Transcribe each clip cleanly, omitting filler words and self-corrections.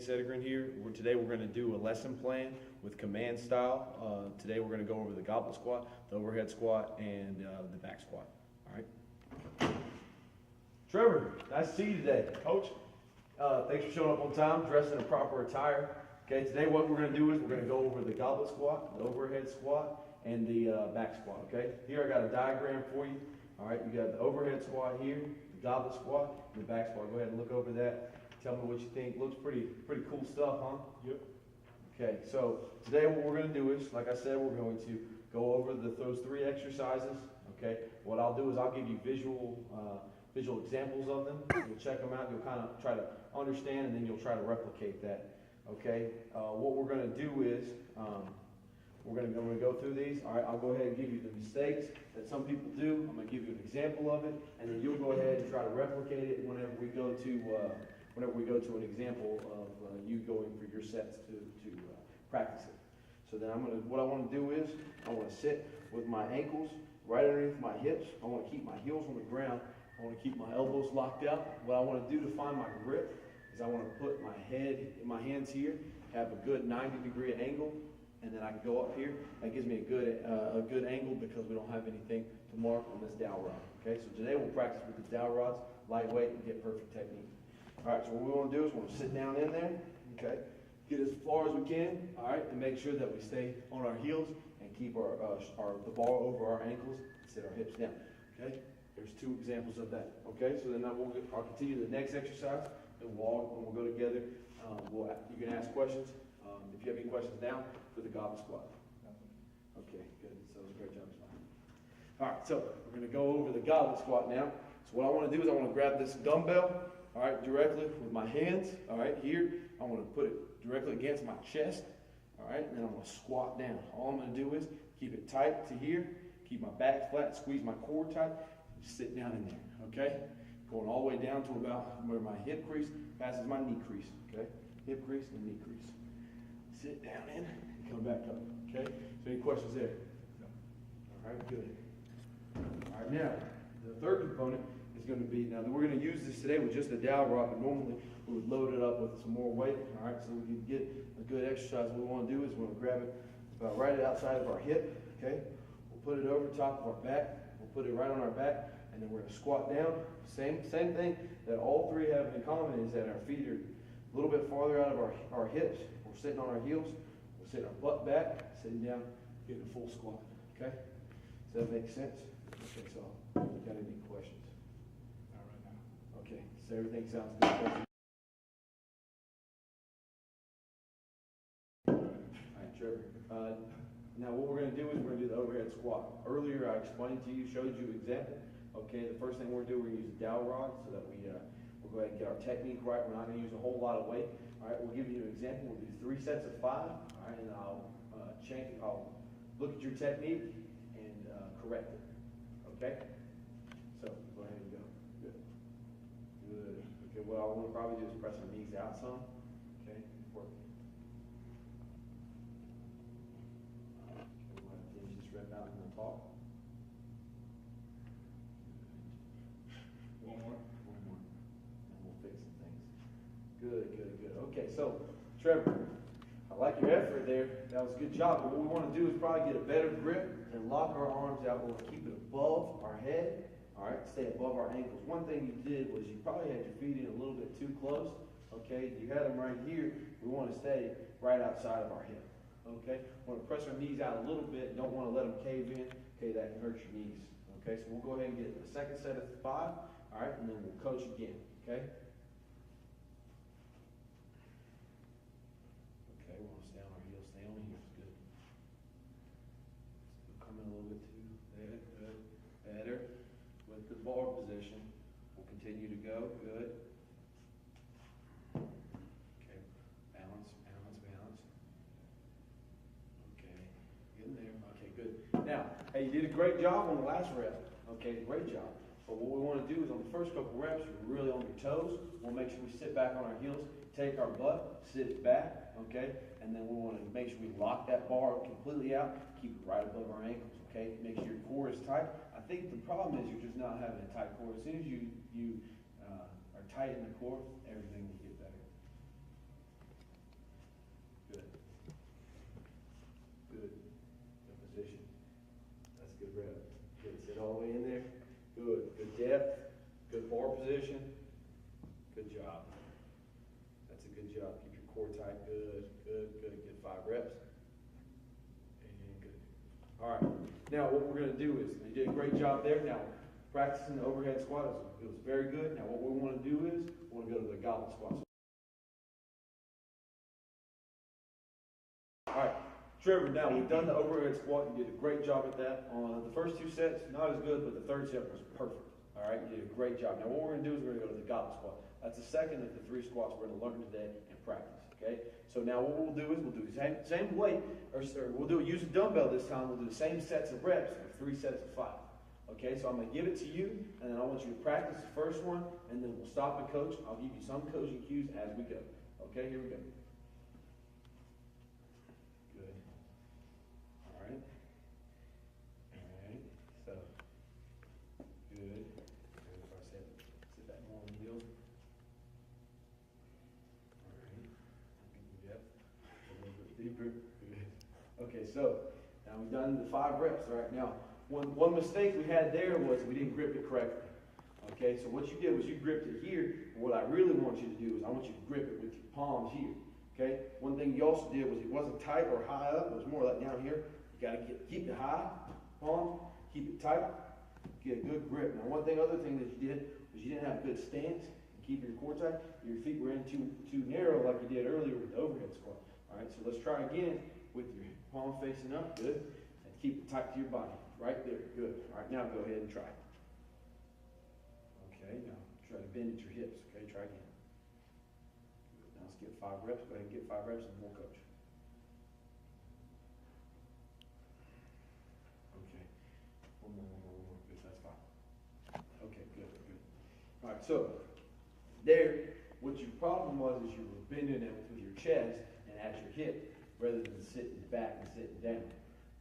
Sedergren here. Today we're going to do a lesson plan with command style. Today we're going to go over the goblet squat, the overhead squat, and the back squat. All right. Trevor, nice to see you today. Coach, thanks for showing up on time, dressed in a proper attire. Okay, today what we're going to do is we're going to go over the goblet squat, the overhead squat, and the back squat. Okay, here I got a diagram for you. All right, you got the overhead squat here, the goblet squat, and the back squat. Go ahead and look over that. Tell me what you think. Looks pretty cool stuff, huh? Yep. Okay, so today what we're going to do is, like I said, we're going to go over those three exercises. Okay, what I'll do is I'll give you visual examples of them. You'll check them out. You'll kind of try to understand, and then you'll try to replicate that. Okay, what we're going to do is we're going to go through these. All right, I'll go ahead and give you the mistakes that some people do. I'm going to give you an example of it, and then you'll go ahead and try to replicate it whenever we go to an example of you going for your sets to practice it. So then what I want to do is I want to sit with my ankles right underneath my hips. I want to keep my heels on the ground. I want to keep my elbows locked out. What I want to do to find my grip is I want to put my head in my hands here, have a good 90-degree angle, and then I can go up here. That gives me a good angle because we don't have anything to mark on this dowel rod. Okay, so today we'll practice with the dowel rods, lightweight, and get perfect technique. All right, so what we want to do is we want to sit down in there, okay, get as far as we can, all right, and make sure that we stay on our heels and keep the bar over our ankles, sit our hips down, okay? There's two examples of that, okay? So then I'll continue the next exercise, and we'll go together. You can ask questions. If you have any questions now for the goblet squat. Okay, good. So that was a great job. All right, so we're going to go over the goblet squat now. So what I want to do is I want to grab this dumbbell, all right, directly with my hands, all right, here. I want to put it directly against my chest, all right, and then I'm going to squat down. All I'm going to do is keep it tight to here, keep my back flat, squeeze my core tight, just sit down in there, okay? Going all the way down to about where my hip crease passes my knee crease, okay? Hip crease and knee crease. Sit down in and come back up, okay? So any questions there? No. All right, good. All right, now, the third component is going to be, now we're going to use this today with just a dowel rod, but normally we would load it up with some more weight, all right, so we can get a good exercise. What we want to do is we want to grab it about right outside of our hip, okay? We'll put it over top of our back. We'll put it right on our back, and then we're going to squat down. Same thing that all three have in common is that our feet are a little bit farther out of our hips. We're sitting on our heels. We're sitting our butt back, sitting down, getting a full squat, okay? Does that make sense? Okay, so got any questions? Not right now. Okay, so everything sounds good. All right, Trevor. Now what we're going to do is we're going to do the overhead squat. Earlier I explained to you, showed you an example. Okay, the first thing we're going to do, we're going to use a dowel rod so that we'll go ahead and get our technique right. We're not going to use a whole lot of weight. All right, we'll give you an example. We'll do 3 sets of 5. All right, and I'll look at your technique and correct it. Okay? So go ahead and go. Good. Good. Okay, what I want to probably do is press our knees out some. Okay, work. Okay, we'll have to finish this rep out and we'll talk. One more. And we'll fix some things. Good. Okay, so Trevor, I like your effort there. That was a good job. But what we want to do is probably get a better grip and lock our arms out. We'll keep it above our head. All right, stay above our ankles. One thing you did was you probably had your feet in a little bit too close. Okay, you had them right here. We want to stay right outside of our hip. Okay, we want to press our knees out a little bit. Don't want to let them cave in. Okay, that can hurt your knees. Okay, so we'll go ahead and get the second set of 5. All right, and then we'll coach again. Okay. Okay, we want to stay on our heels. Stay on the heels. Good. Come in a little bit too. There. Good. Better. With the bar position. We'll continue to go. Good. Okay. Balance. Okay. Get in there. Okay, good. Now, hey, you did a great job on the last rep. Okay, great job. But what we want to do is on the first couple reps, we're really on your toes. We'll make sure we sit back on our heels, take our butt, sit back, okay? And then we want to make sure we lock that bar completely out, keep it right above our ankles, okay? Make sure your core is tight. I think the problem is you're just not having a tight core. As soon as you are tight in the core, everything will get better. position. Good job. That's a good job. Keep your core tight. Good, good, good. Get 5 reps. And good. All right. Now what we're going to do is, you did a great job there. Now practicing the overhead squat, it was very good. Now what we want to do is, we want to go to the goblet squat. All right, Trevor, now we've done the overhead squat. You did a great job at that. On the first 2 sets, not as good, but the 3rd set was perfect. All right, you did a great job. Now what we're going to do is we're going to go to the goblet squat. That's the second of the 3 squats we're going to learn today and practice, okay? So now what we'll do is we'll do the same weight, or we'll use a dumbbell this time. We'll do the same sets of reps, or 3 sets of 5. Okay, so I'm going to give it to you, and then I want you to practice the first one, and then we'll stop and coach. I'll give you some coaching cues as we go. Okay, here we go. Good. All right. All right. So, good. Good. If I sit back more on the heels. All right. Yep. A little bit deeper. Good. Okay, so now we've done the 5 reps. All right, now. One mistake we had there was we didn't grip it correctly. Okay, so what you did was you gripped it here. And what I really want you to do is I want you to grip it with your palms here. Okay, one thing you also did was it wasn't tight or high up. It was more like down here. You got to keep it high, palm, keep it tight, get a good grip. Now, other thing that you did was you didn't have a good stance and keep your core tight. Your feet were in too narrow like you did earlier with the overhead squat. All right, so let's try again with your palm facing up. Good, and keep it tight to your body. Right there, good. All right, now go ahead and try. Okay, now try to bend at your hips. Okay, try again. Good. Now let's get 5 reps. Go ahead and get 5 reps and we'll coach. Okay, one more. Good, that's 5. Okay, good. All right, so there, what your problem was is you were bending it with your chest and at your hip rather than sitting back and sitting down.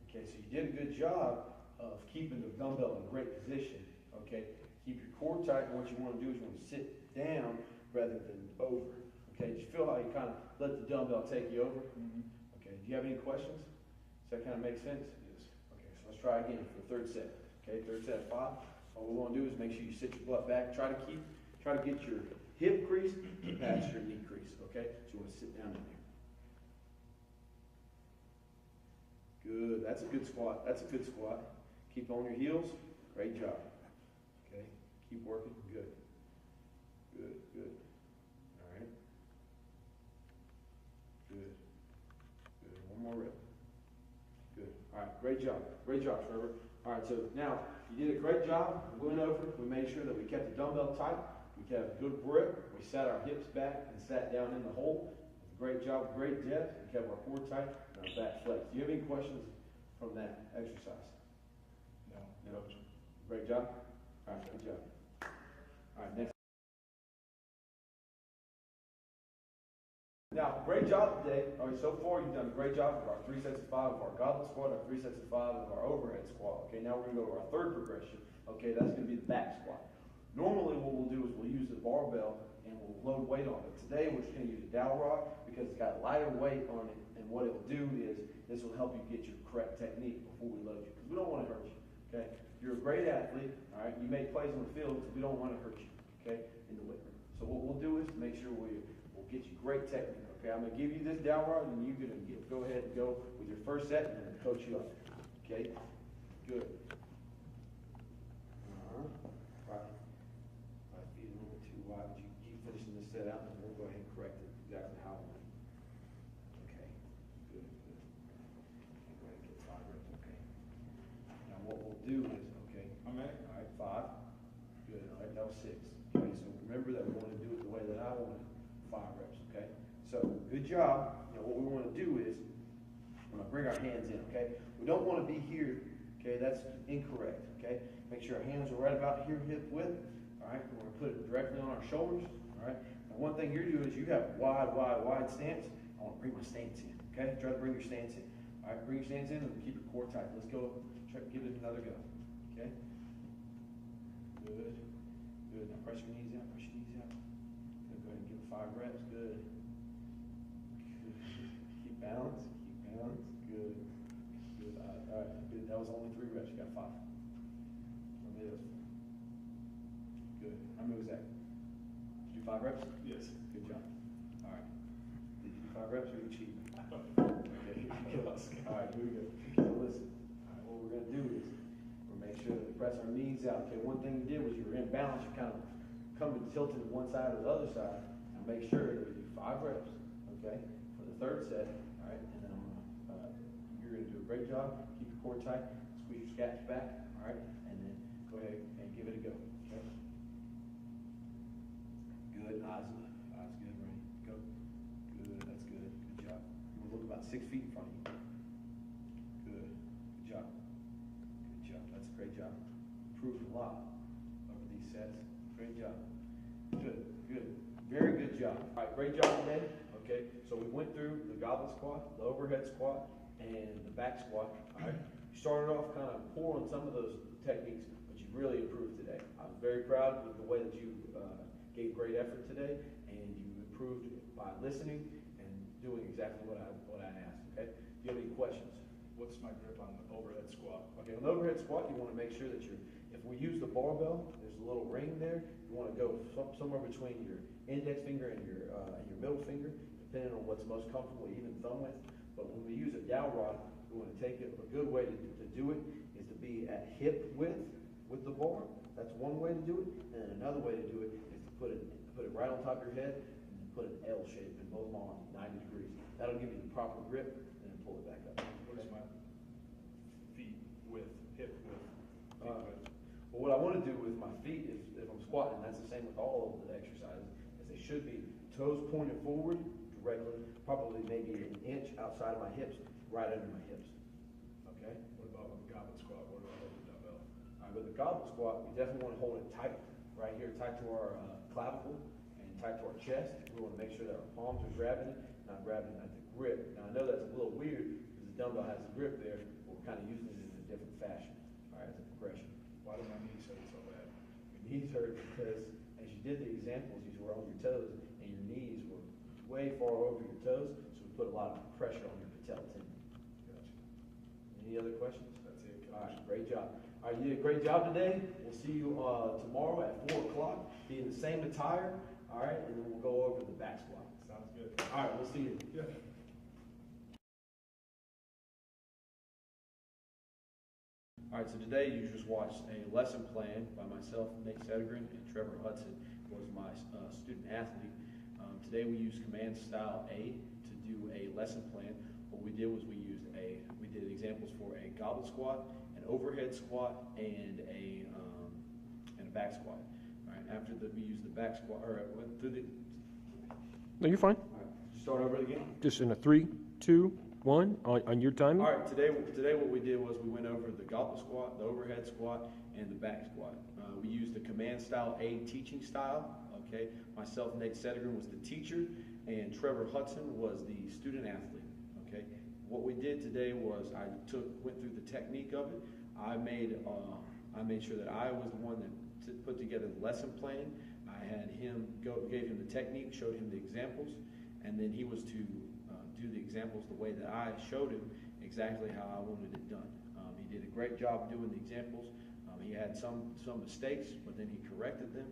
Okay, so you did a good job of keeping the dumbbell in a great position, okay? Keep your core tight, and what you want to do is you want to sit down rather than over, okay? Did you feel how you kind of let the dumbbell take you over? Mm-hmm. Okay, do you have any questions? Does that kind of make sense? Yes. Okay, so let's try again for the 3rd set, okay? 3rd set of 5. All we want to do is make sure you sit your butt back. Try to get your hip crease past your knee crease, okay? So you want to sit down in there. Good, that's a good squat. Keep on your heels. Great job. Okay, keep working. Good. All right. Good. One more rep. Good. All right, great job, Trevor. All right, so now you did a great job. We went over. We made sure that we kept the dumbbell tight. We kept a good grip. We sat our hips back and sat down in the hole. Great job, great depth. We kept our core tight and our back flexed. Do you have any questions from that exercise? No. Great job. All right, good job. All right, next. Now, great job today. All right, so far you've done a great job of our 3 sets of 5 of our goblet squat, our 3 sets of 5 of our overhead squat. Okay, now we're going to go to our 3rd progression. Okay, that's going to be the back squat. Normally what we'll do is we'll use the barbell and we'll load weight on it. Today we're just going to use a dowel rod because it's got lighter weight on it, and what it'll do is this will help you get your correct technique before we load you, because we don't want to hurt you. Okay, you're a great athlete. All right, you make plays on the field, so we don't want to hurt you. Okay, in the weight room. So what we'll do is make sure we'll get you great technique. Okay, I'm going to give you this dowel rod, and you're going to go ahead and go with your first set, and I'm going to coach you up. Okay, good. Right. Right feet a little bit too wide, but you keep finishing this set out, and we'll go ahead and correct it exactly how we want it. Okay, good. Go ahead and get 5 reps. Okay. Now what we'll do is, okay, all right, 5. Good. All right, that was 6. Okay, so remember that we want to do it the way that I want it. 5 reps. Okay. So good job. Now what we want to do is we're going to bring our hands in. Okay. We don't want to be here. Okay, that's incorrect. Okay. Make sure our hands are right about here, hip width. All right. We're going to put it directly on our shoulders. All right. Now one thing you're doing is you have a wide stance. I want to bring my stance in. Okay. Try to bring your stance in. All right. Bring your stance in and keep your core tight. Let's go. Try to give it another go. Okay. Good. Good. Now press your knees out. Press your knees out. Good. Go ahead and give it 5 reps. Good. Good. Keep balance. Keep balance. Good. Good. All right. Good. That was only 3 reps. You got 5. Good. How many was that? 5 reps? Yes. Good job. All right. Did you do 5 reps or you cheating? Okay. All right, here we go. So listen, all right, what we're gonna do is, we'll make sure that we press our knees out. Okay, one thing you did was you were in balance, you kind of coming tilted to one side or the other side. Now make sure that we do 5 reps, okay, for the 3rd set, all right, and then you're gonna do a great job. Keep your core tight, squeeze your scats back, all right, and then go ahead and give it a go, okay? Good, eyes good, ready, go. Good, that's good, good job. You wanna look about 6 feet in front of you. Good, good job. Good job, that's a great job. Improved a lot over these sets. Great job. Good, good, very good job. All right, great job today, okay? So we went through the goblet squat, the overhead squat, and the back squat, all right? You started off kind of poor on some of those techniques, but you really improved today. I was very proud of the way that you gave great effort today, and you improved by listening and doing exactly what I asked, okay? Do you have any questions? What's my grip on the overhead squat? Okay, on the overhead squat, you want to make sure that if we use the barbell, there's a little ring there. You want to go somewhere between your index finger and your middle finger, depending on what's most comfortable, even thumb width. But when we use a dowel rod, we want to take it. A good way to do it is to be at hip width with the bar. That's one way to do it. And then another way to do it is to put it right on top of your head and then put an L shape in both arms, 90 degrees. That'll give you the proper grip, and then pull it back up. What is my feet width, hip width, feet width? Well, what I want to do with my feet is, if I'm squatting, that's the same with all of the exercises, is they should be toes pointed forward directly, probably maybe an inch outside of my hips, right under my hips. Okay? What about with the goblet squat? Where do I hold the dumbbell? All right, with the goblet squat, we definitely want to hold it tight, right here, tight to our clavicle and tight to our chest. We want to make sure that our palms are grabbing it, not grabbing it at the grip. Now, I know that's a little weird because the dumbbell has a grip there, but we're kind of using it in a different fashion, all right, as a progression. Why do my knees hurt so bad? Your knees hurt because as you did the examples, you were on your toes and your knees were way far over your toes, so we put a lot of pressure on your patella tendon. Gotcha. Any other questions? That's it. All right, great job. All right, you did a great job today. We'll see you tomorrow at 4 o'clock. Be in the same attire, all right, and then we'll go over the back squat. Sounds good. All right, we'll see you. Yeah. All right, so today you just watched a lesson plan by myself, Nate Sedergren, and Trevor Hudson, who was my student athlete. Today we used command style A to do a lesson plan. What we did was we did examples for a goblet squat, an overhead squat, and a back squat. All right, after we used the back squat, or went through the. No, you're fine. All right, start over again. Just in a 3, 2, 1 on your time. All right, today what we did was we went over the goblet squat, the overhead squat, and the back squat. We used the command style A teaching style. Okay, myself, Nate Sedergren, was the teacher, and Trevor Hudson was the student athlete. Okay, what we did today was went through the technique of it. I made sure that I was the one that put together the lesson plan. I had him gave him the technique, showed him the examples, and then he was to do the examples the way that I showed him, exactly how I wanted it done. He did a great job doing the examples. He had some mistakes, but then he corrected them.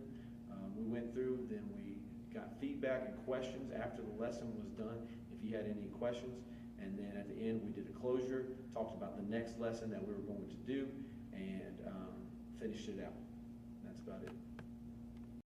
We went through, then we got feedback and questions after the lesson was done, if he had any questions, and then at the end we did a closure, talked about the next lesson that we were going to do, and finished it out. That's about it.